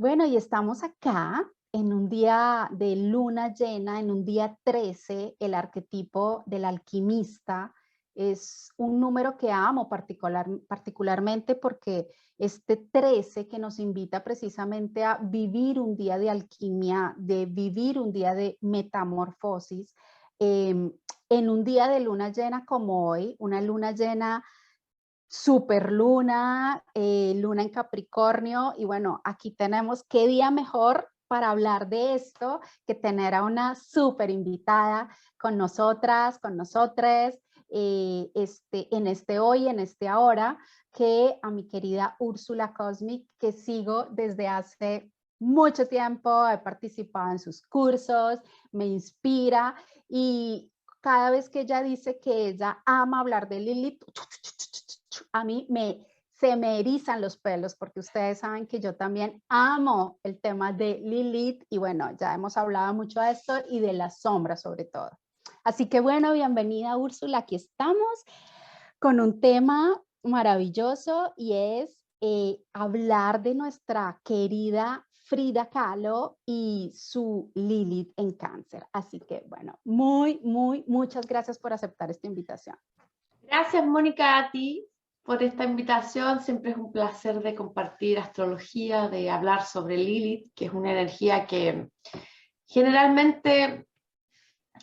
Bueno, y estamos acá en un día de luna llena, en un día 13. El arquetipo del alquimista es un número que amo particularmente porque este 13 que nos invita precisamente a vivir un día de alquimia, de vivir un día de metamorfosis, em, en un día de luna llena como hoy, una luna llena superluna, luna en Capricornio, y bueno, aquí tenemos qué día mejor para hablar de esto que tener a una super invitada con nosotras, con nosotres, en este hoy, en este ahora, que a mi querida Úrsula Cosmic, que sigo desde hace mucho tiempo, he participado en sus cursos, me inspira y cada vez que ella dice que ella ama hablar de Lilith, a mí se me erizan los pelos porque ustedes saben que yo también amo el tema de Lilith y bueno, ya hemos hablado mucho de esto y de la sombra sobre todo. Así que bueno, bienvenida Úrsula, aquí estamos con un tema maravilloso y es hablar de nuestra querida Frida Kahlo y su Lilith en cáncer. Así que bueno, muchas gracias por aceptar esta invitación. Gracias, Mónica, a ti por esta invitación. Siempre es un placer de compartir astrología, de hablar sobre Lilith, que es una energía que generalmente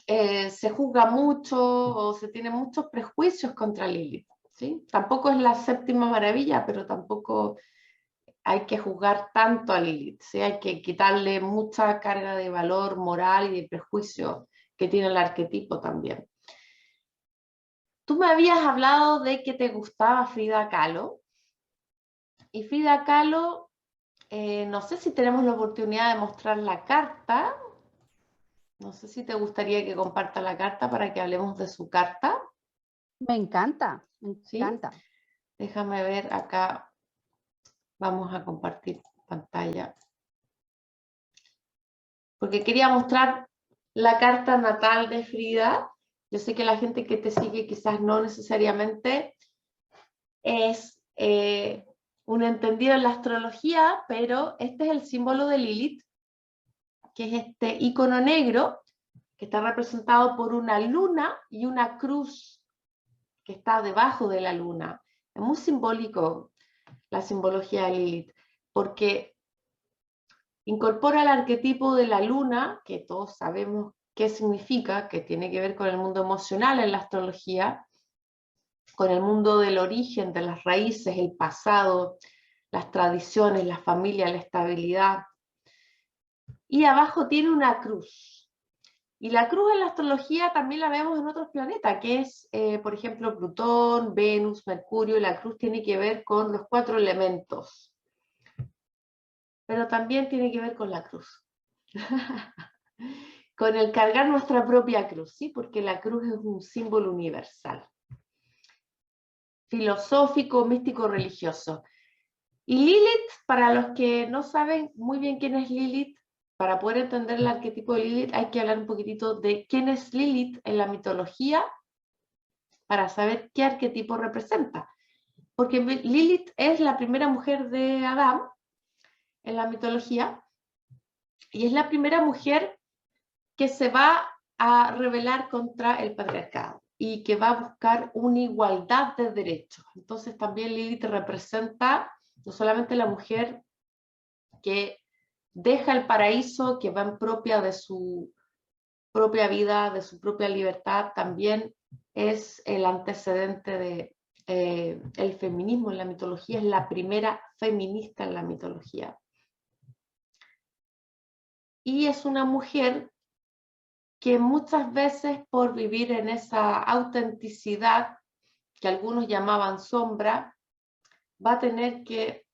se juzga mucho o se tiene muchos prejuicios contra Lilith, ¿sí? Tampoco es la séptima maravilla, pero tampoco hay que juzgar tanto a Lilith, ¿sí? Hay que quitarle mucha carga de valor moral y de prejuicio que tiene el arquetipo también. Tú me habías hablado de que te gustaba Frida Kahlo, y Frida Kahlo, no sé si tenemos la oportunidad de mostrar la carta, no sé si te gustaría que comparta la carta para que hablemos de su carta, Me ¿sí? encanta. Déjame ver acá, vamos a compartir pantalla, porque quería mostrar la carta natal de Frida. Yo sé que la gente que te sigue quizás no necesariamente es un entendido en la astrología, pero este es el símbolo de Lilith, que es este icono negro, que está representado por una luna y una cruz que está debajo de la luna. Es muy simbólico la simbología de Lilith, porque incorpora el arquetipo de la luna, que todos sabemos qué significa, que tiene que ver con el mundo emocional en la astrología, con el mundo del origen, de las raíces, el pasado, las tradiciones, la familia, la estabilidad. Y abajo tiene una cruz. Y la cruz en la astrología también la vemos en otros planetas, que es, por ejemplo, Plutón, Venus, Mercurio, y la cruz tiene que ver con los 4 elementos. Pero también tiene que ver con la cruz. Con el cargar nuestra propia cruz, ¿sí? Porque la cruz es un símbolo universal. Filosófico, místico, religioso. Y Lilith, para los que no saben muy bien quién es Lilith, para poder entender el arquetipo de Lilith hay que hablar un poquitito de quién es Lilith en la mitología para saber qué arquetipo representa. Porque Lilith es la primera mujer de Adán en la mitología y es la primera mujer que se va a rebelar contra el patriarcado y que va a buscar una igualdad de derechos. Entonces también Lilith representa no solamente la mujer que deja el paraíso, que va en propia de su propia vida, de su propia libertad, también es el antecedente de el feminismo en la mitología, es la primera feminista en la mitología. Y es una mujer que muchas veces por vivir en esa autenticidad que algunos llamaban sombra, va a tener que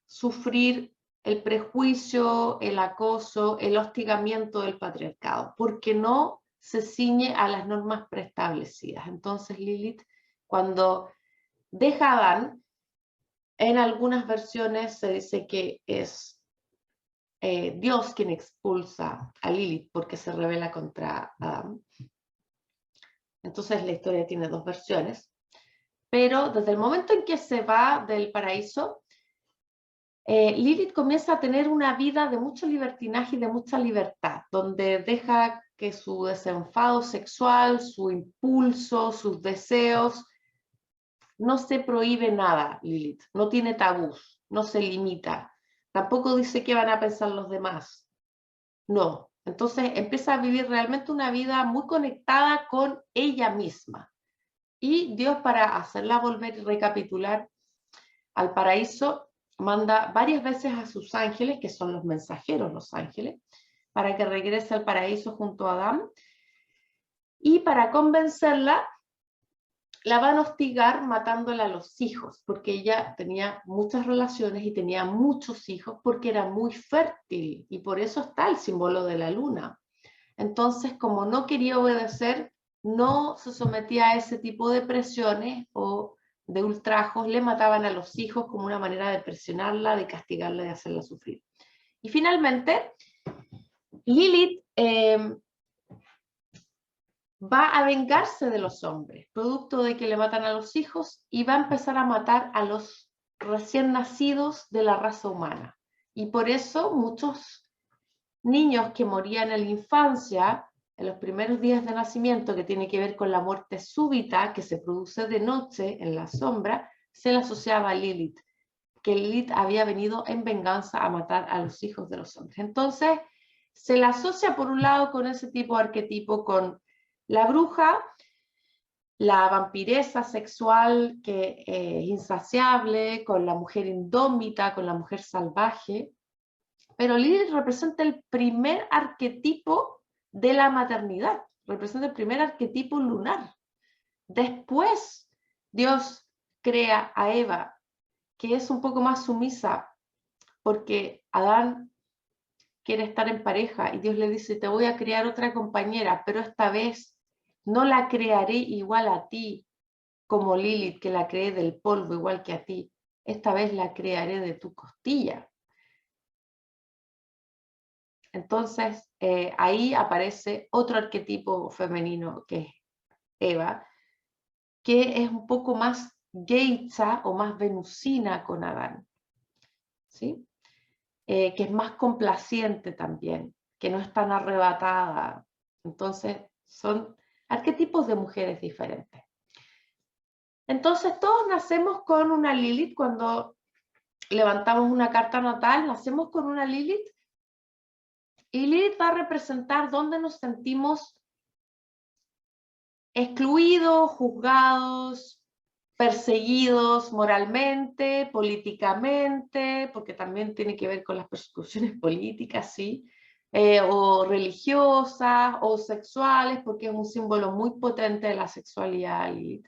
sufrir el prejuicio, el acoso, el hostigamiento del patriarcado, porque no se ciñe a las normas preestablecidas. Entonces Lilith, cuando deja a Adán, en algunas versiones se dice que es Dios quien expulsa a Lilith porque se rebela contra Adán. Entonces la historia tiene dos versiones, pero desde el momento en que se va del paraíso, Lilith comienza a tener una vida de mucho libertinaje y de mucha libertad, donde deja que su desenfado sexual, su impulso, sus deseos, no se prohíbe nada, Lilith, no tiene tabús, no se limita, tampoco dice qué van a pensar los demás, no. Entonces empieza a vivir realmente una vida muy conectada con ella misma. Y Dios, para hacerla volver y recapitular al paraíso, manda varias veces a sus ángeles, que son los mensajeros, los ángeles, para que regrese al paraíso junto a Adán. Y para convencerla, la van a hostigar matándola a los hijos, porque ella tenía muchas relaciones y tenía muchos hijos porque era muy fértil, y por eso está el símbolo de la luna. Entonces, como no quería obedecer, no se sometía a ese tipo de presiones o de ultrajos, le mataban a los hijos como una manera de presionarla, de castigarla, de hacerla sufrir. Y finalmente, Lilith va a vengarse de los hombres, producto de que le matan a los hijos, y va a empezar a matar a los recién nacidos de la raza humana. Y por eso muchos niños que morían en la infancia, en los primeros días de nacimiento, que tiene que ver con la muerte súbita que se produce de noche en la sombra, se le asociaba a Lilith, que Lilith había venido en venganza a matar a los hijos de los hombres. Entonces, se la asocia por un lado con ese tipo de arquetipo, con la bruja, la vampiresa sexual que es insaciable, con la mujer indómita, con la mujer salvaje, pero Lilith representa el primer arquetipo de la maternidad, representa el primer arquetipo lunar. Después Dios crea a Eva, que es un poco más sumisa, porque Adán quiere estar en pareja y Dios le dice, te voy a crear otra compañera, pero esta vez no la crearé igual a ti, como Lilith, que la creé del polvo igual que a ti. Esta vez la crearé de tu costilla. Entonces, ahí aparece otro arquetipo femenino, que es Eva, que es un poco más geisha o más venusina con Adán, ¿sí? Que es más complaciente también, que no es tan arrebatada. Entonces, son arquetipos de mujeres diferentes. Entonces, todos nacemos con una Lilith. Cuando levantamos una carta natal, nacemos con una Lilith, y Lilith va a representar dónde nos sentimos excluidos, juzgados, perseguidos moralmente, políticamente, porque también tiene que ver con las persecuciones políticas, ¿sí? O religiosas, o sexuales, porque es un símbolo muy potente de la sexualidad, Lilith.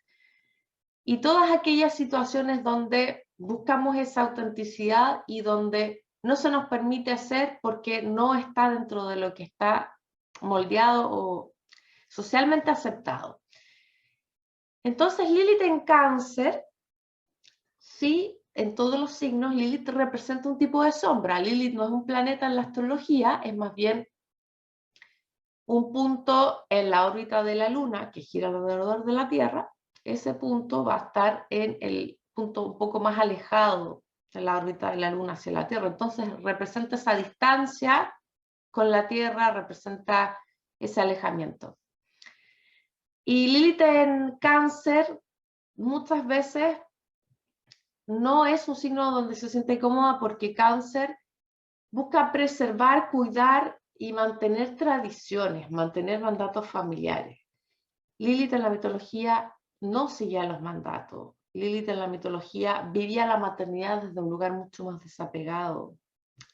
Y todas aquellas situaciones donde buscamos esa autenticidad y donde no se nos permite hacer porque no está dentro de lo que está moldeado o socialmente aceptado. Entonces, Lilith en Cáncer, sí, en todos los signos, Lilith representa un tipo de sombra. Lilith no es un planeta en la astrología, es más bien un punto en la órbita de la Luna que gira alrededor de la Tierra. Ese punto va a estar en el punto un poco más alejado de la órbita de la Luna hacia la Tierra. Entonces, representa esa distancia con la Tierra, representa ese alejamiento. Y Lilith en Cáncer muchas veces no es un signo donde se siente cómoda, porque Cáncer busca preservar, cuidar y mantener tradiciones, mantener mandatos familiares. Lilith en la mitología no seguía los mandatos. Lilith en la mitología vivía la maternidad desde un lugar mucho más desapegado,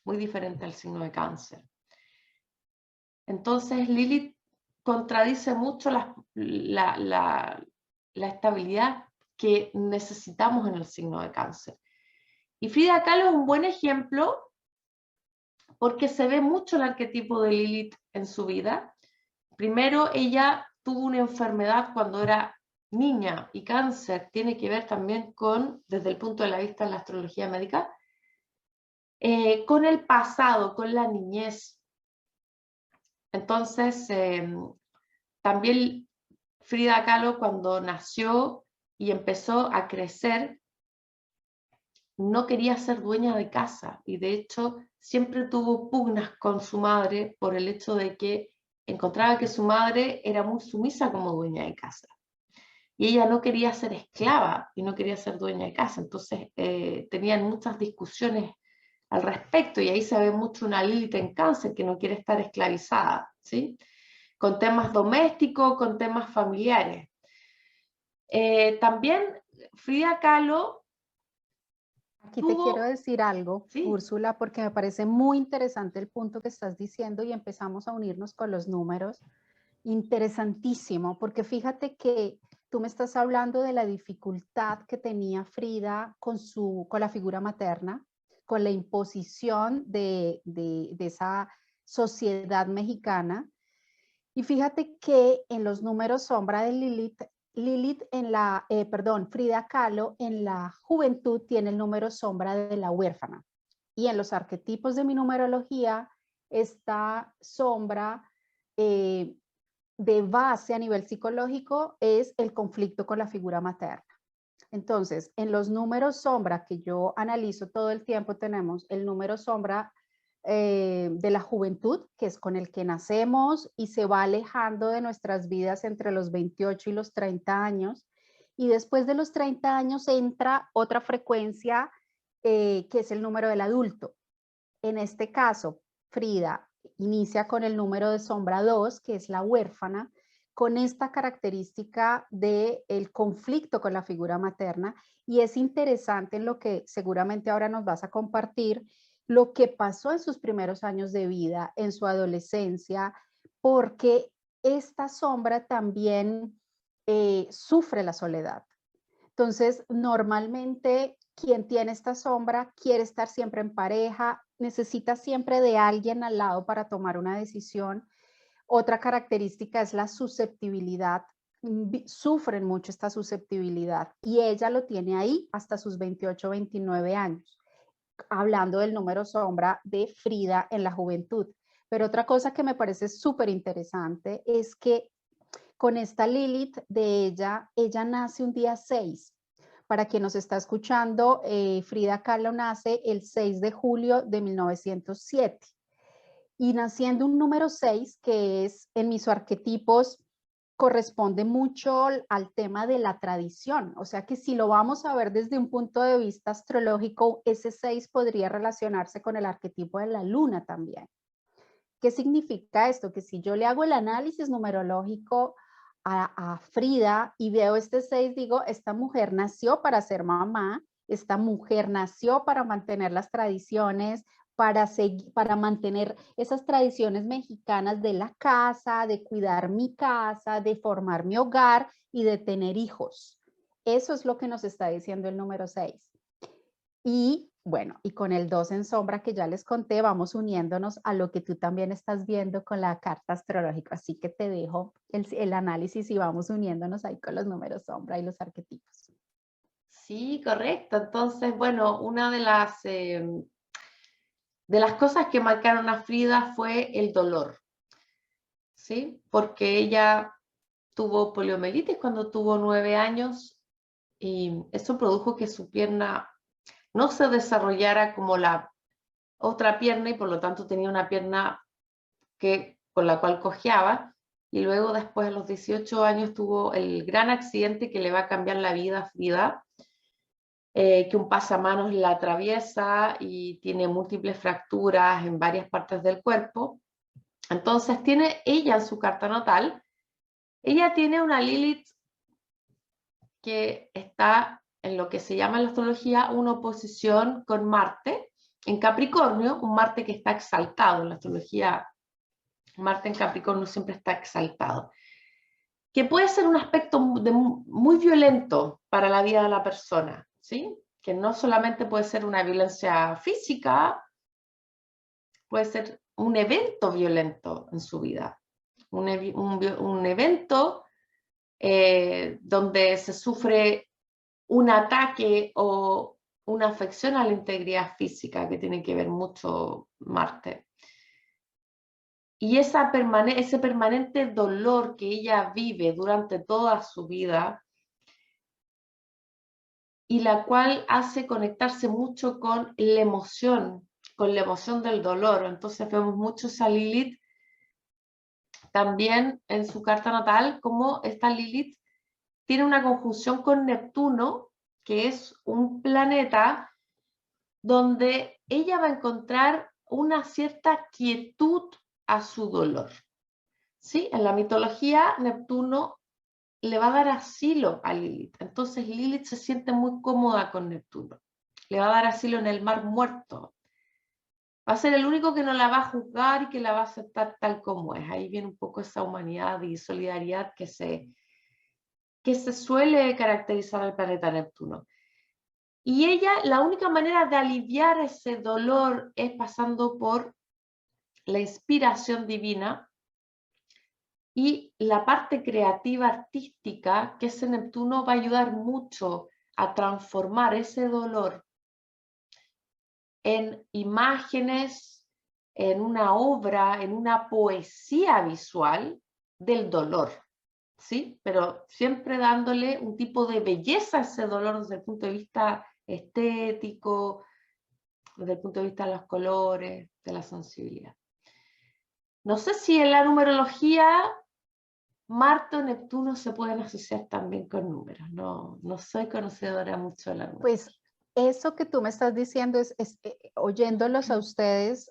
muy diferente al signo de Cáncer. Entonces Lilith contradice mucho la estabilidad que necesitamos en el signo de Cáncer. Y Frida Kahlo es un buen ejemplo porque se ve mucho el arquetipo de Lilith en su vida. Primero, ella tuvo una enfermedad cuando era niña, y Cáncer tiene que ver también con, desde el punto de vista de la astrología médica, con el pasado, con la niñez. Entonces, también Frida Kahlo, cuando nació y empezó a crecer, no quería ser dueña de casa y de hecho siempre tuvo pugnas con su madre por el hecho de que encontraba que su madre era muy sumisa como dueña de casa. Y ella no quería ser esclava y no quería ser dueña de casa. Entonces tenían muchas discusiones al respecto y ahí se ve mucho una Lilith en Cáncer que no quiere estar esclavizada, ¿sí? Con temas domésticos, con temas familiares. También Frida Kahlo Aquí te quiero decir algo, ¿sí? Úrsula, porque me parece muy interesante el punto que estás diciendo y empezamos a unirnos con los números. Interesantísimo, porque fíjate que tú me estás hablando de la dificultad que tenía Frida con la figura materna, con la imposición de esa sociedad mexicana. Y fíjate que en los números sombra de Lilith Frida Kahlo en la juventud tiene el número sombra de la huérfana. Y en los arquetipos de mi numerología, esta sombra de base a nivel psicológico es el conflicto con la figura materna. Entonces, en los números sombra que yo analizo todo el tiempo, tenemos el número sombra de la juventud, que es con el que nacemos y se va alejando de nuestras vidas entre los 28 y los 30 años. Y después de los 30 años entra otra frecuencia que es el número del adulto. En este caso, Frida inicia con el número de sombra 2, que es la huérfana, con esta característica del conflicto con la figura materna. Y es interesante en lo que seguramente ahora nos vas a compartir, lo que pasó en sus primeros años de vida, en su adolescencia, porque esta sombra también sufre la soledad. Entonces, normalmente quien tiene esta sombra quiere estar siempre en pareja, necesita siempre de alguien al lado para tomar una decisión. Otra característica es la susceptibilidad. Sufren mucho esta susceptibilidad y ella lo tiene ahí hasta sus 28, 29 años, hablando del número sombra de Frida en la juventud. Pero otra cosa que me parece súper interesante es que con esta Lilith de ella nace un día 6. Para quien nos está escuchando, Frida Kahlo nace el 6 de julio de 1907. Y naciendo un número 6, que es en mis arquetipos, corresponde mucho al tema de la tradición. O sea que si lo vamos a ver desde un punto de vista astrológico, ese 6 podría relacionarse con el arquetipo de la luna también. ¿Qué significa esto? Que si yo le hago el análisis numerológico a Frida y veo este 6, digo, esta mujer nació para ser mamá, esta mujer nació para mantener las tradiciones, para mantener esas tradiciones mexicanas de la casa, de cuidar mi casa, de formar mi hogar y de tener hijos. Eso es lo que nos está diciendo el número 6. Y bueno, y con el 2 en sombra que ya les conté, vamos uniéndonos a lo que tú también estás viendo con la carta astrológica. Así que te dejo el análisis y vamos uniéndonos ahí con los números sombra y los arquetipos. Sí, correcto. Entonces, bueno, una de las cosas que marcaron a Frida fue el dolor, ¿sí? Porque ella tuvo poliomielitis cuando tuvo 9 años y eso produjo que su pierna no se desarrollara como la otra pierna y por lo tanto tenía una pierna con la cual cojeaba y luego después a los 18 años tuvo el gran accidente que le va a cambiar la vida a Frida, que un pasamanos la atraviesa y tiene múltiples fracturas en varias partes del cuerpo. Entonces tiene ella en su carta natal, ella tiene una Lilith que está en lo que se llama en la astrología una oposición con Marte en Capricornio, un Marte que está exaltado en la astrología. Marte en Capricornio siempre está exaltado, que puede ser un aspecto muy violento para la vida de la persona, ¿sí? Que no solamente puede ser una violencia física, puede ser un evento violento en su vida, un evento donde se sufre un ataque o una afección a la integridad física, que tiene que ver mucho Marte. Y ese permanente dolor que ella vive durante toda su vida y la cual hace conectarse mucho con la emoción del dolor. Entonces vemos mucho a Lilith también en su carta natal, como esta Lilith tiene una conjunción con Neptuno, que es un planeta donde ella va a encontrar una cierta quietud a su dolor. ¿Sí? En la mitología, Neptuno le va a dar asilo a Lilith. Entonces Lilith se siente muy cómoda con Neptuno. Le va a dar asilo en el mar muerto. Va a ser el único que no la va a juzgar y que la va a aceptar tal como es. Ahí viene un poco esa humanidad y solidaridad que se suele caracterizar al planeta Neptuno. Y ella, la única manera de aliviar ese dolor es pasando por la inspiración divina y la parte creativa artística, que ese Neptuno va a ayudar mucho a transformar ese dolor en imágenes, en una obra, en una poesía visual del dolor, ¿sí? Pero siempre dándole un tipo de belleza a ese dolor desde el punto de vista estético, desde el punto de vista de los colores, de la sensibilidad. No sé si en la numerología Marte o Neptuno se pueden asociar también con números. No soy conocedora mucho de la numerología. Pues eso que tú me estás diciendo oyéndolos a ustedes,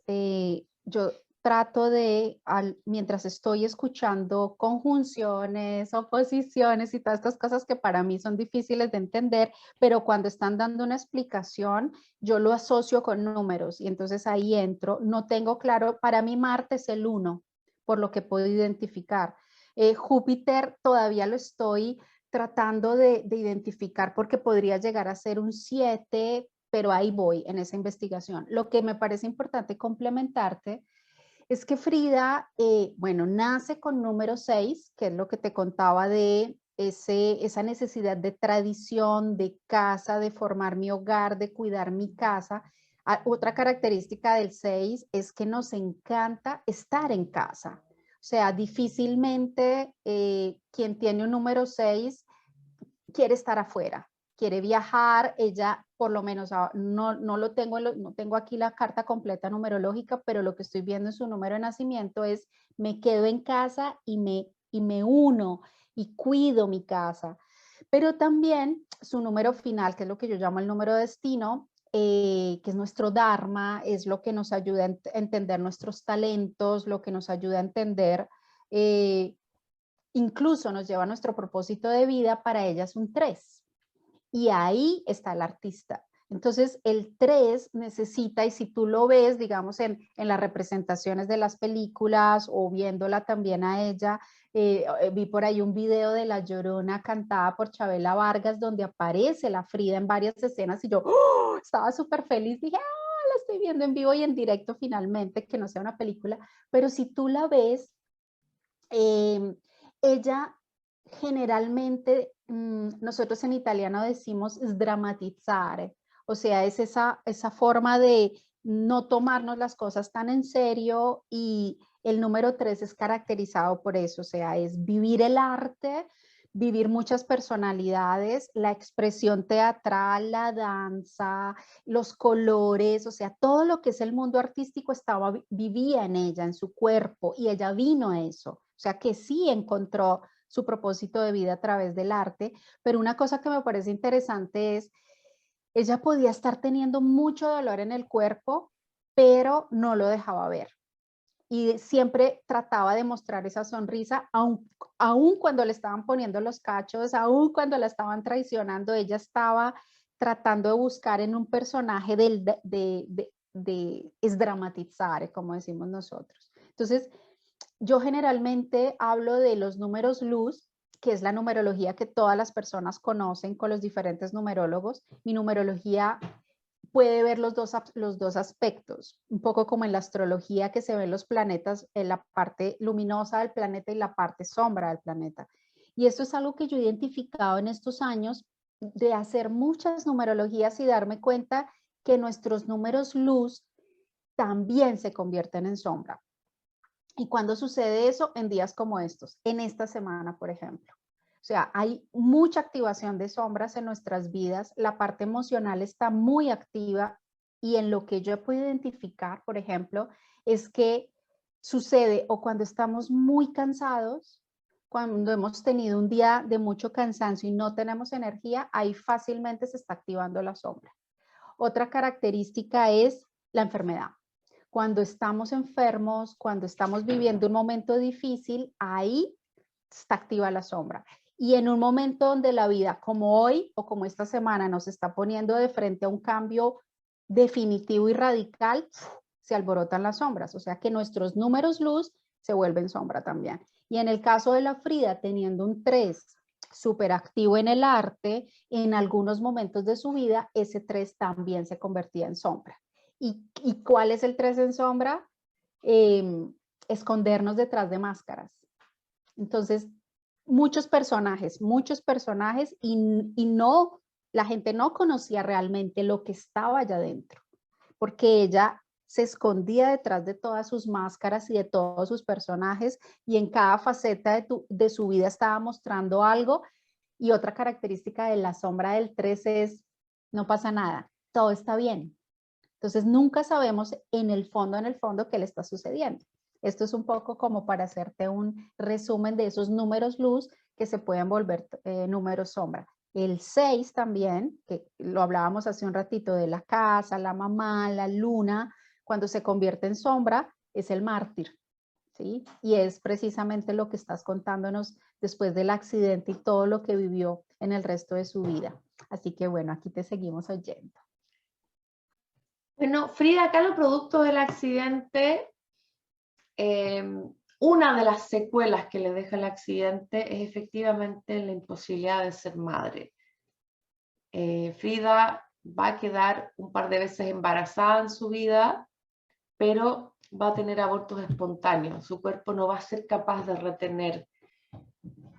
yo trato de, mientras estoy escuchando conjunciones, oposiciones y todas estas cosas que para mí son difíciles de entender, pero cuando están dando una explicación, yo lo asocio con números y entonces ahí entro. No tengo claro, para mí Marte es el 1, por lo que puedo identificar. Júpiter todavía lo estoy tratando de identificar porque podría llegar a ser un 7, pero ahí voy en esa investigación. Lo que me parece importante complementarte es que Frida, bueno, nace con número 6, que es lo que te contaba de esa necesidad de tradición, de casa, de formar mi hogar, de cuidar mi casa. Otra característica del 6 es que nos encanta estar en casa. O sea, difícilmente quien tiene un número 6 quiere estar afuera, quiere viajar. Ella, por lo menos, no tengo aquí la carta completa numerológica, pero lo que estoy viendo en su número de nacimiento es: me quedo en casa y me uno y cuido mi casa. Pero también su número final, que es lo que yo llamo el número de destino, que es nuestro Dharma, es lo que nos ayuda a entender nuestros talentos, lo que nos ayuda a entender, incluso nos lleva a nuestro propósito de vida. Para ella es un 3. Y ahí está el artista. Entonces el 3 necesita, y si tú lo ves, digamos, en las representaciones de las películas o viéndola también a ella, vi por ahí un video de La Llorona cantada por Chabela Vargas donde aparece la Frida en varias escenas y yo estaba súper feliz, dije, la estoy viendo en vivo y en directo finalmente, que no sea una película. Pero si tú la ves, ella generalmente, nosotros en italiano decimos sdrammatizzare, o sea, es esa forma de no tomarnos las cosas tan en serio, y el número 3 es caracterizado por eso, o sea, es vivir el arte, vivir muchas personalidades, la expresión teatral, la danza, los colores, o sea, todo lo que es el mundo artístico vivía en ella, en su cuerpo, y ella vino a eso. O sea, que sí encontró su propósito de vida a través del arte. Pero una cosa que me parece interesante es, ella podía estar teniendo mucho dolor en el cuerpo, pero no lo dejaba ver. Y siempre trataba de mostrar esa sonrisa, aun cuando le estaban poniendo los cachos, aun cuando la estaban traicionando. Ella estaba tratando de buscar en un personaje de esdramatizar, como decimos nosotros. Entonces, yo generalmente hablo de los números luz, que es la numerología que todas las personas conocen con los diferentes numerólogos. Mi numerología puede ver los dos aspectos, un poco como en la astrología, que se ven los planetas, en la parte luminosa del planeta y la parte sombra del planeta. Y esto es algo que yo he identificado en estos años de hacer muchas numerologías y darme cuenta que nuestros números luz también se convierten en sombra. ¿Y cuándo sucede eso? En días como estos, en esta semana, por ejemplo. O sea, hay mucha activación de sombras en nuestras vidas, la parte emocional está muy activa y en lo que yo he podido identificar, por ejemplo, es que sucede o cuando estamos muy cansados, cuando hemos tenido un día de mucho cansancio y no tenemos energía, ahí fácilmente se está activando la sombra. Otra característica es la enfermedad. Cuando estamos enfermos, cuando estamos viviendo un momento difícil, ahí está activa la sombra. Y en un momento donde la vida, como hoy o como esta semana, nos está poniendo de frente a un cambio definitivo y radical, se alborotan las sombras. O sea que nuestros números luz se vuelven sombra también. Y en el caso de la Frida, teniendo un 3 súper activo en el arte, en algunos momentos de su vida, ese 3 también se convertía en sombra. ¿Y cuál es el 3 en sombra? Escondernos detrás de máscaras. Entonces, muchos personajes y no, la gente no conocía realmente lo que estaba allá adentro, porque ella se escondía detrás de todas sus máscaras y de todos sus personajes y en cada faceta de su vida estaba mostrando algo. Y otra característica de la sombra del 3 es, no pasa nada, todo está bien. Entonces nunca sabemos en el fondo qué le está sucediendo. Esto es un poco como para hacerte un resumen de esos números luz que se pueden volver números sombra. El 6 también, que lo hablábamos hace un ratito de la casa, la mamá, la luna, cuando se convierte en sombra, es el mártir, ¿sí? Y es precisamente lo que estás contándonos después del accidente y todo lo que vivió en el resto de su vida. Así que bueno, aquí te seguimos oyendo. Bueno, Frida, acá los productos del accidente, una de las secuelas que le deja el accidente es efectivamente la imposibilidad de ser madre. Frida va a quedar un par de veces embarazada en su vida, pero va a tener abortos espontáneos. Su cuerpo no va a ser capaz de retener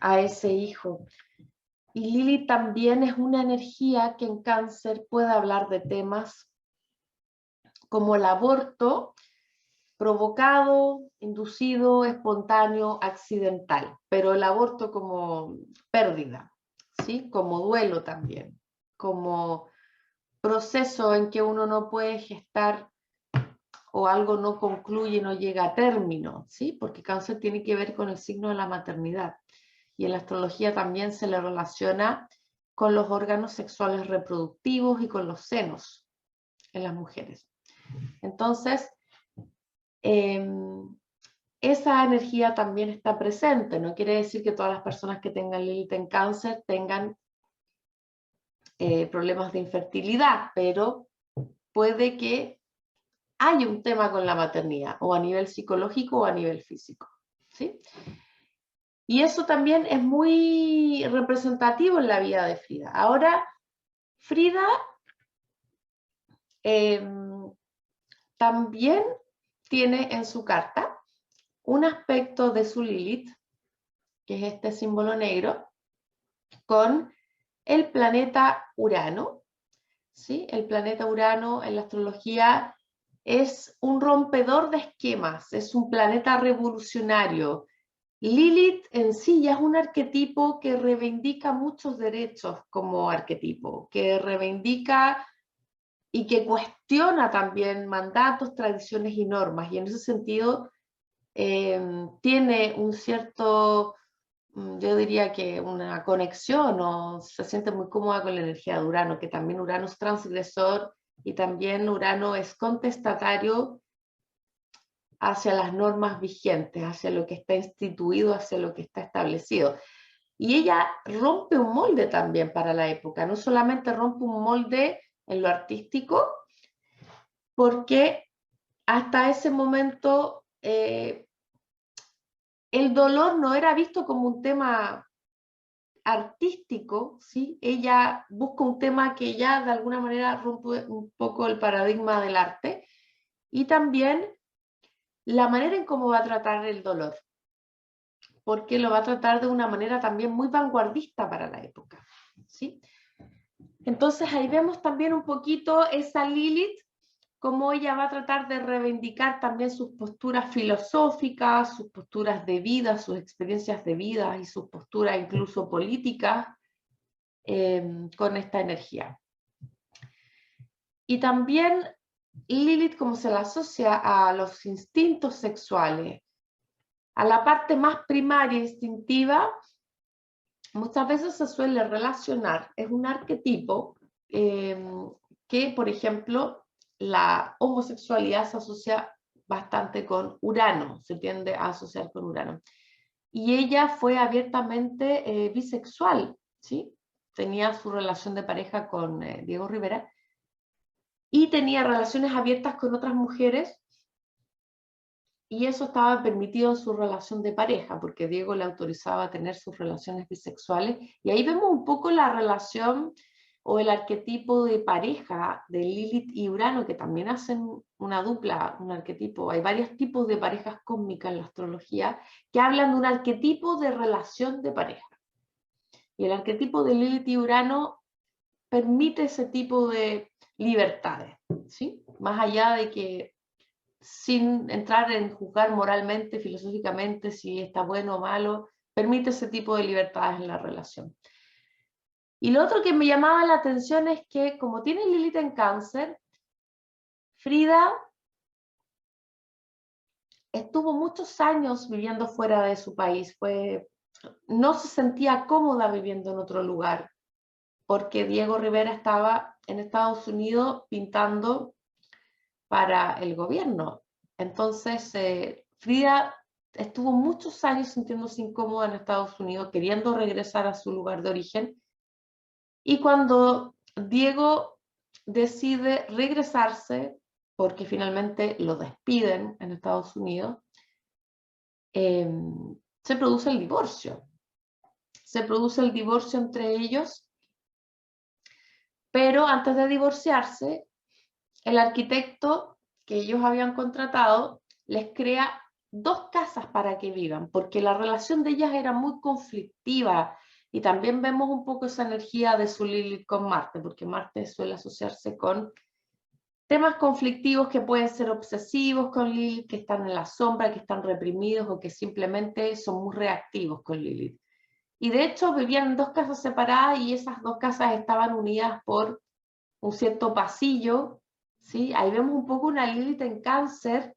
a ese hijo. Y Lili también es una energía que en cáncer puede hablar de temas como el aborto provocado, inducido, espontáneo, accidental, pero el aborto como pérdida, ¿sí? Como duelo también, como proceso en que uno no puede gestar o algo no concluye, no llega a término, ¿sí? Porque cáncer tiene que ver con el signo de la maternidad. Y en la astrología también se le relaciona con los órganos sexuales reproductivos y con los senos en las mujeres. Entonces, esa energía también está presente. No quiere decir que todas las personas que tengan Lilith en cáncer tengan problemas de infertilidad, pero puede que haya un tema con la maternidad, o a nivel psicológico o a nivel físico, ¿sí? Y eso también es muy representativo en la vida de Frida. Ahora, Frida también tiene en su carta un aspecto de su Lilith, que es este símbolo negro, con el planeta Urano, ¿sí? El planeta Urano en la astrología es un rompedor de esquemas, es un planeta revolucionario. Lilith en sí ya es un arquetipo que reivindica muchos derechos como arquetipo, que reivindica y que cuestiona también mandatos, tradiciones y normas, y en ese sentido tiene un cierto, yo diría que una conexión, o se siente muy cómoda con la energía de Urano, que también Urano es transgresor y también Urano es contestatario hacia las normas vigentes, hacia lo que está instituido, hacia lo que está establecido. Y ella rompe un molde también para la época, no solamente rompe un molde en lo artístico, porque hasta ese momento el dolor no era visto como un tema artístico, ¿sí? Ella busca un tema que ya de alguna manera rompe un poco el paradigma del arte, y también la manera en cómo va a tratar el dolor, porque lo va a tratar de una manera también muy vanguardista para la época, ¿sí? Entonces ahí vemos también un poquito esa Lilith cómo ella va a tratar de reivindicar también sus posturas filosóficas, sus posturas de vida, sus experiencias de vida y sus posturas incluso políticas con esta energía. Y también Lilith, como se la asocia a los instintos sexuales, a la parte más primaria instintiva, muchas veces se suele relacionar, es un arquetipo que, por ejemplo, la homosexualidad se asocia bastante con Urano, se tiende a asociar con Urano. Y ella fue abiertamente bisexual, ¿sí? Tenía su relación de pareja con Diego Rivera y tenía relaciones abiertas con otras mujeres, y eso estaba permitido en su relación de pareja, porque Diego le autorizaba a tener sus relaciones bisexuales, y ahí vemos un poco la relación o el arquetipo de pareja de Lilith y Urano, que también hacen una dupla, un arquetipo. Hay varios tipos de parejas cósmicas en la astrología que hablan de un arquetipo de relación de pareja. Y el arquetipo de Lilith y Urano permite ese tipo de libertades, ¿sí? Más allá de que, sin entrar en juzgar moralmente, filosóficamente, si está bueno o malo, permite ese tipo de libertades en la relación. Y lo otro que me llamaba la atención es que, como tiene Lilith en Cáncer, Frida estuvo muchos años viviendo fuera de su país, no se sentía cómoda viviendo en otro lugar, porque Diego Rivera estaba en Estados Unidos pintando para el gobierno. Entonces, Frida estuvo muchos años sintiéndose incómoda en Estados Unidos, queriendo regresar a su lugar de origen. Y cuando Diego decide regresarse, porque finalmente lo despiden en Estados Unidos, se produce el divorcio. Se produce el divorcio entre ellos, pero antes de divorciarse, el arquitecto que ellos habían contratado les crea 2 casas para que vivan, porque la relación de ellas era muy conflictiva, y también vemos un poco esa energía de su Lilith con Marte, porque Marte suele asociarse con temas conflictivos que pueden ser obsesivos con Lilith, que están en la sombra, que están reprimidos o que simplemente son muy reactivos con Lilith. Y de hecho vivían en 2 casas separadas, y esas 2 casas estaban unidas por un cierto pasillo, ¿sí? Ahí vemos un poco una Lilith en Cáncer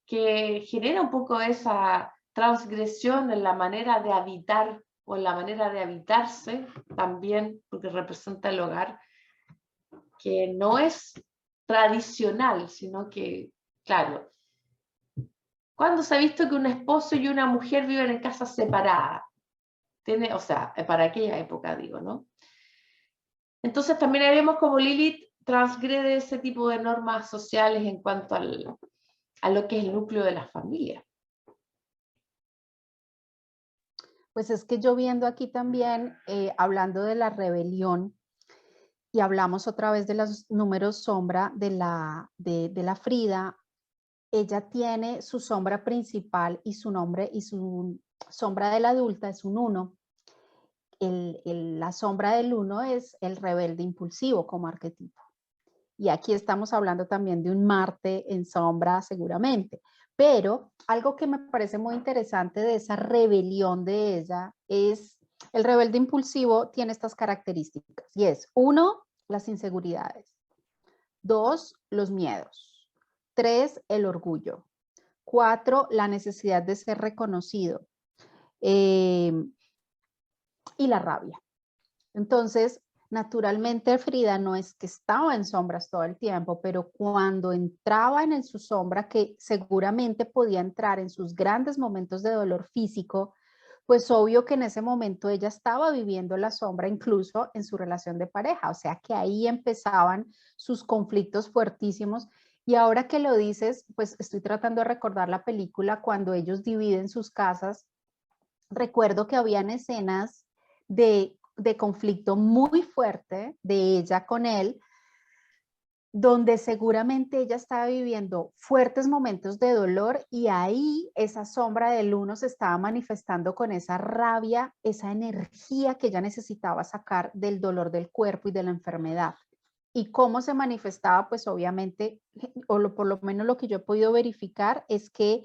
que genera un poco esa transgresión en la manera de habitar o en la manera de habitarse también, porque representa el hogar, que no es tradicional, sino que, claro, ¿cuándo se ha visto que un esposo y una mujer viven en casas separadas? O sea, para aquella época digo, ¿no? Entonces también ahí vemos como Lilith transgrede ese tipo de normas sociales en cuanto a lo que es el núcleo de la familia. Pues es que yo viendo aquí también, hablando de la rebelión, y hablamos otra vez de los números sombra de la Frida, ella tiene su sombra principal y su nombre y su sombra de la adulta es un 1. La sombra del 1 es el rebelde impulsivo como arquetipo. Y aquí estamos hablando también de un Marte en sombra seguramente. Pero algo que me parece muy interesante de esa rebelión de ella es el rebelde impulsivo tiene estas características y es 1, las inseguridades, 2, los miedos, 3, el orgullo, 4, la necesidad de ser reconocido y la rabia. Entonces, naturalmente Frida no es que estaba en sombras todo el tiempo, pero cuando entraba en su sombra, que seguramente podía entrar en sus grandes momentos de dolor físico, pues obvio que en ese momento ella estaba viviendo la sombra incluso en su relación de pareja, o sea que ahí empezaban sus conflictos fuertísimos. Y ahora que lo dices, pues estoy tratando de recordar la película cuando ellos dividen sus casas. Recuerdo que habían escenas de conflicto muy fuerte de ella con él, donde seguramente ella estaba viviendo fuertes momentos de dolor y ahí esa sombra del 1 se estaba manifestando con esa rabia, esa energía que ella necesitaba sacar del dolor del cuerpo y de la enfermedad. ¿Y cómo se manifestaba? Pues obviamente, por lo menos lo que yo he podido verificar es que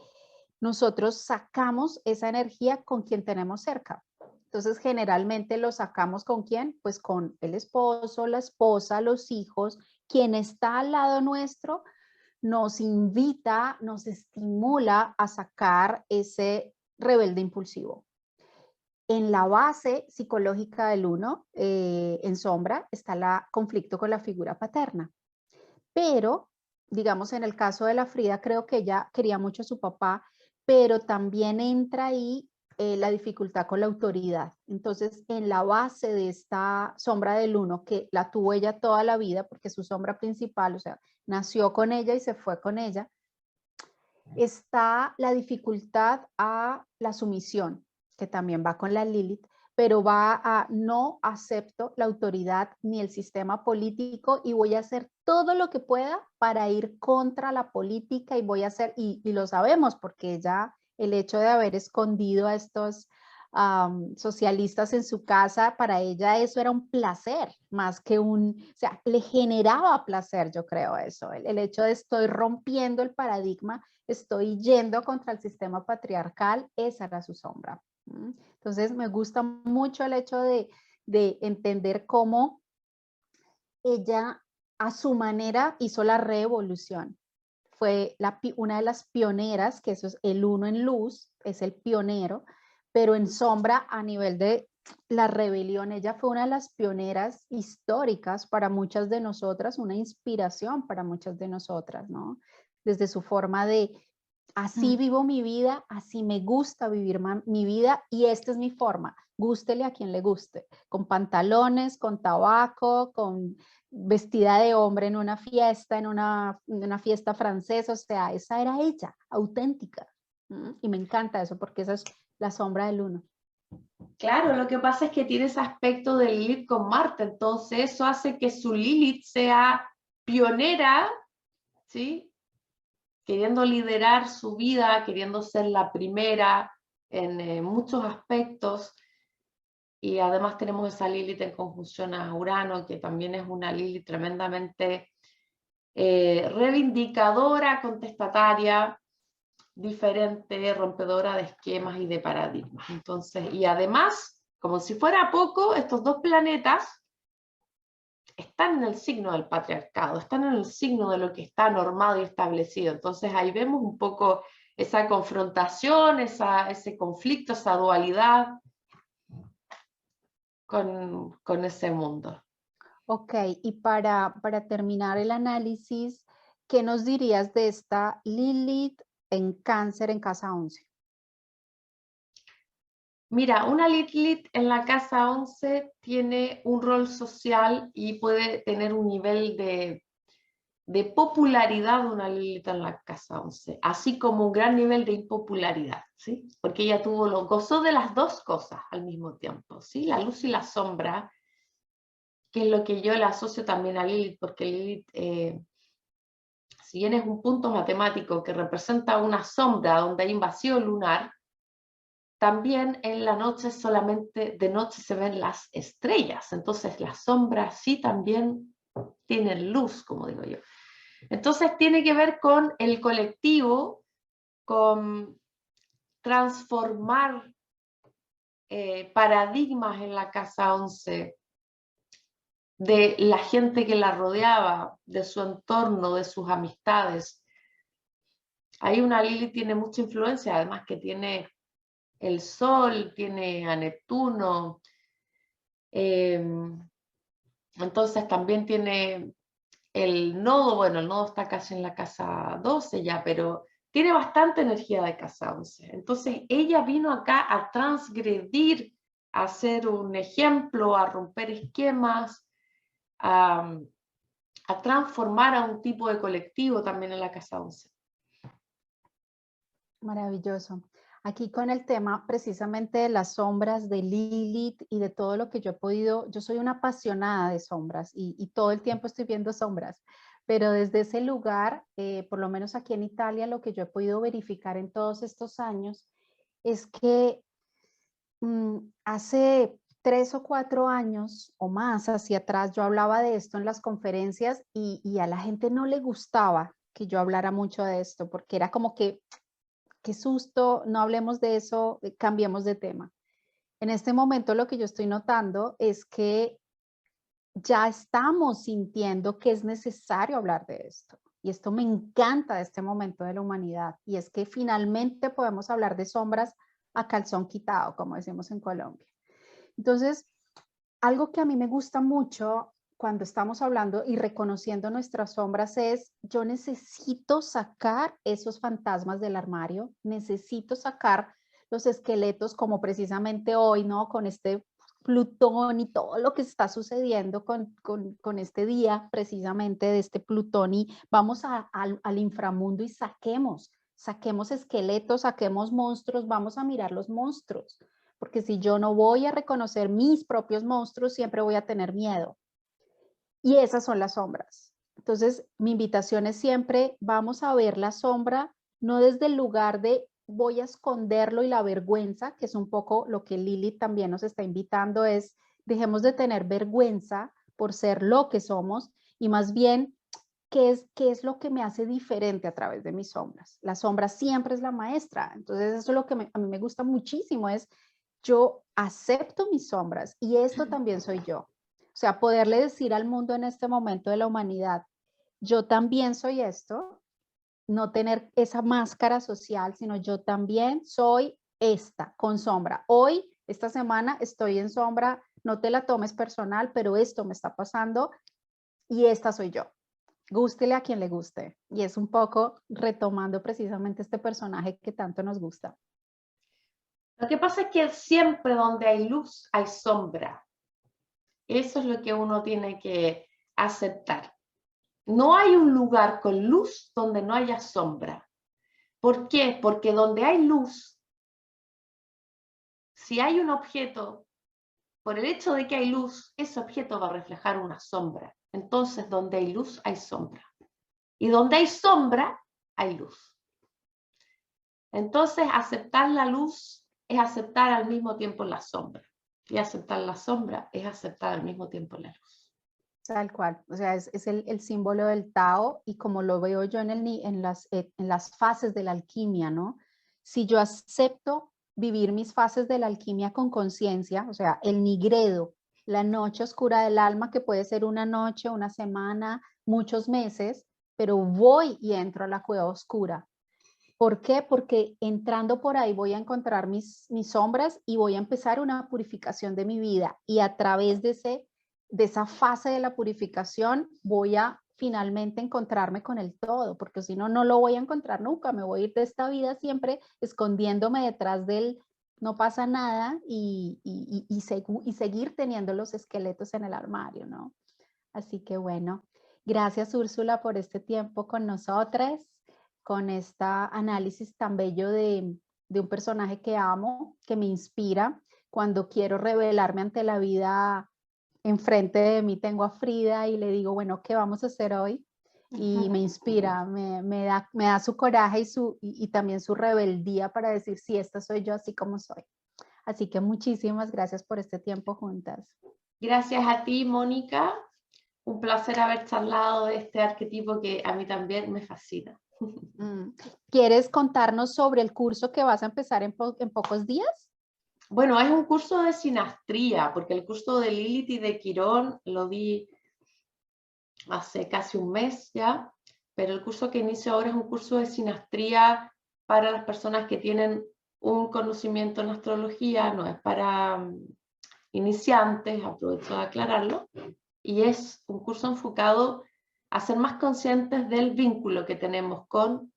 nosotros sacamos esa energía con quien tenemos cerca. Entonces, generalmente lo sacamos ¿con quién? Pues con el esposo, la esposa, los hijos, quien está al lado nuestro nos invita, nos estimula a sacar ese rebelde impulsivo. En la base psicológica del uno, en sombra, está el conflicto con la figura paterna. Pero, digamos, en el caso de la Frida, creo que ella quería mucho a su papá, pero también entra ahí la dificultad con la autoridad. Entonces, en la base de esta sombra del uno, que la tuvo ella toda la vida, porque su sombra principal, o sea, nació con ella y se fue con ella, está la dificultad a la sumisión, que también va con la Lilith, pero va a no acepto la autoridad ni el sistema político y voy a hacer todo lo que pueda para ir contra la política y voy a hacer, y lo sabemos porque ya el hecho de haber escondido a estos socialistas en su casa, para ella eso era un placer, más que o sea, le generaba placer, yo creo eso, el hecho de estoy rompiendo el paradigma, estoy yendo contra el sistema patriarcal, esa era su sombra. Entonces me gusta mucho el hecho de entender cómo ella a su manera hizo la revolución. Fue una de las pioneras, que eso es el uno en luz, es el pionero, pero en sombra a nivel de la rebelión, ella fue una de las pioneras históricas para muchas de nosotras, una inspiración para muchas de nosotras, ¿no? Desde su forma de, así vivo mi vida, así me gusta vivir mi vida y esta es mi forma, gústele a quien le guste, con pantalones, con tabaco, con vestida de hombre en una fiesta, en una fiesta francesa, o sea, esa era ella, auténtica. Y me encanta eso porque esa es la sombra del uno. Claro, lo que pasa es que tiene ese aspecto de Lilith con Marte, entonces eso hace que su Lilith sea pionera, ¿sí? Queriendo liderar su vida, queriendo ser la primera en muchos aspectos, y además tenemos esa Lilith en conjunción a Urano, que también es una Lilith tremendamente reivindicadora, contestataria, diferente, rompedora de esquemas y de paradigmas. Entonces, y además, como si fuera poco, estos dos planetas están en el signo del patriarcado, están en el signo de lo que está normado y establecido. Entonces ahí vemos un poco esa confrontación, ese conflicto, esa dualidad con ese mundo. Ok, y para terminar el análisis, ¿qué nos dirías de esta Lilith en Cáncer en casa 11? Mira, una Lilith en la casa 11 tiene un rol social y puede tener un nivel de popularidad, una Lilith en la casa 11, así como un gran nivel de impopularidad, ¿sí? Porque ella gozó de las dos cosas al mismo tiempo, ¿sí? La luz y la sombra, que es lo que yo le asocio también a Lilith, porque Lilith, si bien es un punto matemático que representa una sombra donde hay un vacío lunar, también en la noche solamente de noche se ven las estrellas, entonces las sombras sí también tienen luz, como digo yo. Entonces tiene que ver con el colectivo, con transformar paradigmas en la casa 11, de la gente que la rodeaba, de su entorno, de sus amistades. Ahí una Lilith tiene mucha influencia, además que tiene el Sol, tiene a Neptuno, entonces también tiene el nodo, bueno, el nodo está casi en la casa 12 ya, pero tiene bastante energía de casa 11. Entonces ella vino acá a transgredir, a ser un ejemplo, a romper esquemas, a transformar a un tipo de colectivo también en la casa 11. Maravilloso. Aquí con el tema precisamente de las sombras de Lilith y de todo lo que yo he podido, yo soy una apasionada de sombras y todo el tiempo estoy viendo sombras, pero desde ese lugar, por lo menos aquí en Italia, lo que yo he podido verificar en todos estos años es que hace 3 o 4 años o más hacia atrás yo hablaba de esto en las conferencias y a la gente no le gustaba que yo hablara mucho de esto porque era como que, qué susto, no hablemos de eso, cambiemos de tema. En este momento lo que yo estoy notando es que ya estamos sintiendo que es necesario hablar de esto. Y esto me encanta de este momento de la humanidad. Y es que finalmente podemos hablar de sombras a calzón quitado, como decimos en Colombia. Entonces, algo que a mí me gusta mucho cuando estamos hablando y reconociendo nuestras sombras es, yo necesito sacar esos fantasmas del armario, necesito sacar los esqueletos como precisamente hoy, ¿no? Con este Plutón y todo lo que está sucediendo con este día precisamente de este Plutón y vamos al inframundo y saquemos esqueletos, saquemos monstruos, vamos a mirar los monstruos, porque si yo no voy a reconocer mis propios monstruos, siempre voy a tener miedo. Y esas son las sombras. Entonces, mi invitación es siempre, vamos a ver la sombra, no desde el lugar de voy a esconderlo y la vergüenza, que es un poco lo que Lili también nos está invitando, es dejemos de tener vergüenza por ser lo que somos y más bien, ¿qué es lo que me hace diferente a través de mis sombras? La sombra siempre es la maestra. Entonces, eso es lo que a mí me gusta muchísimo, es yo acepto mis sombras y esto también soy yo. O sea, poderle decir al mundo en este momento de la humanidad, yo también soy esto, no tener esa máscara social, sino yo también soy esta, con sombra. Hoy, esta semana, estoy en sombra, no te la tomes personal, pero esto me está pasando y esta soy yo. Gústele a quien le guste. Y es un poco retomando precisamente este personaje que tanto nos gusta. Lo que pasa es que siempre donde hay luz hay sombra. Eso es lo que uno tiene que aceptar. No hay un lugar con luz donde no haya sombra. ¿Por qué? Porque donde hay luz, si hay un objeto, por el hecho de que hay luz, ese objeto va a reflejar una sombra. Entonces, donde hay luz, hay sombra. Y donde hay sombra, hay luz. Entonces, aceptar la luz es aceptar al mismo tiempo la sombra. Y aceptar la sombra es aceptar al mismo tiempo la luz. Tal cual, o sea, es el símbolo del Tao y como lo veo yo en las fases de la alquimia, ¿no? Si yo acepto vivir mis fases de la alquimia con conciencia, o sea, el nigredo, la noche oscura del alma, que puede ser una noche, una semana, muchos meses, pero voy y entro a la cueva oscura. ¿Por qué? Porque entrando por ahí voy a encontrar mis sombras y voy a empezar una purificación de mi vida y a través de esa fase de la purificación voy a finalmente encontrarme con el todo, porque si no, no lo voy a encontrar nunca, me voy a ir de esta vida siempre escondiéndome detrás del no pasa nada y seguir teniendo los esqueletos en el armario, ¿no? Así que bueno, gracias Úrsula por este tiempo con nosotros, con este análisis tan bello de un personaje que amo, que me inspira. Cuando quiero revelarme ante la vida, enfrente de mí tengo a Frida y le digo, bueno, ¿qué vamos a hacer hoy? Y me inspira, me da su coraje y también su rebeldía para decir, sí, esta soy yo así como soy. Así que muchísimas gracias por este tiempo juntas. Gracias a ti, Mónica. Un placer haber charlado de este arquetipo que a mí también me fascina. ¿Quieres contarnos sobre el curso que vas a empezar en pocos días? Bueno, es un curso de sinastría, porque el curso de Lilith y de Quirón lo di hace casi un mes ya, pero el curso que inicio ahora es un curso de sinastría para las personas que tienen un conocimiento en astrología, no es para iniciantes, aprovecho de aclararlo, y es un curso enfocado a ser más conscientes del vínculo que tenemos con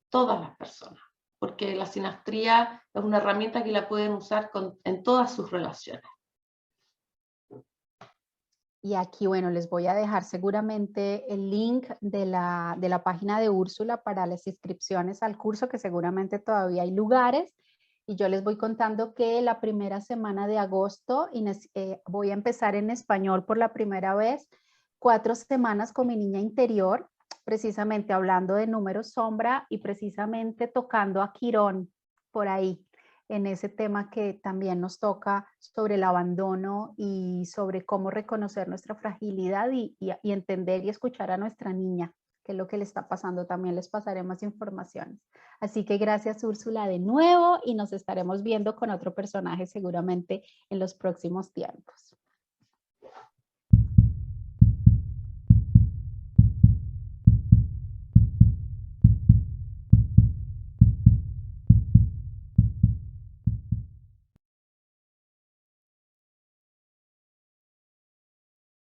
todas las personas, porque la sinastría es una herramienta que la pueden usar en todas sus relaciones. Y aquí, bueno, les voy a dejar seguramente el link de la página de Úrsula para las inscripciones al curso, que seguramente todavía hay lugares. Y yo les voy contando que la primera semana de agosto voy a empezar en español por la primera vez, 4 semanas con mi niña interior, precisamente hablando de números sombra y precisamente tocando a Quirón por ahí. en ese tema que también nos toca sobre el abandono y sobre cómo reconocer nuestra fragilidad y entender y escuchar a nuestra niña, que es lo que le está pasando. También les pasaré más informaciones. Así que gracias, Úrsula, de nuevo, y nos estaremos viendo con otro personaje seguramente en los próximos tiempos.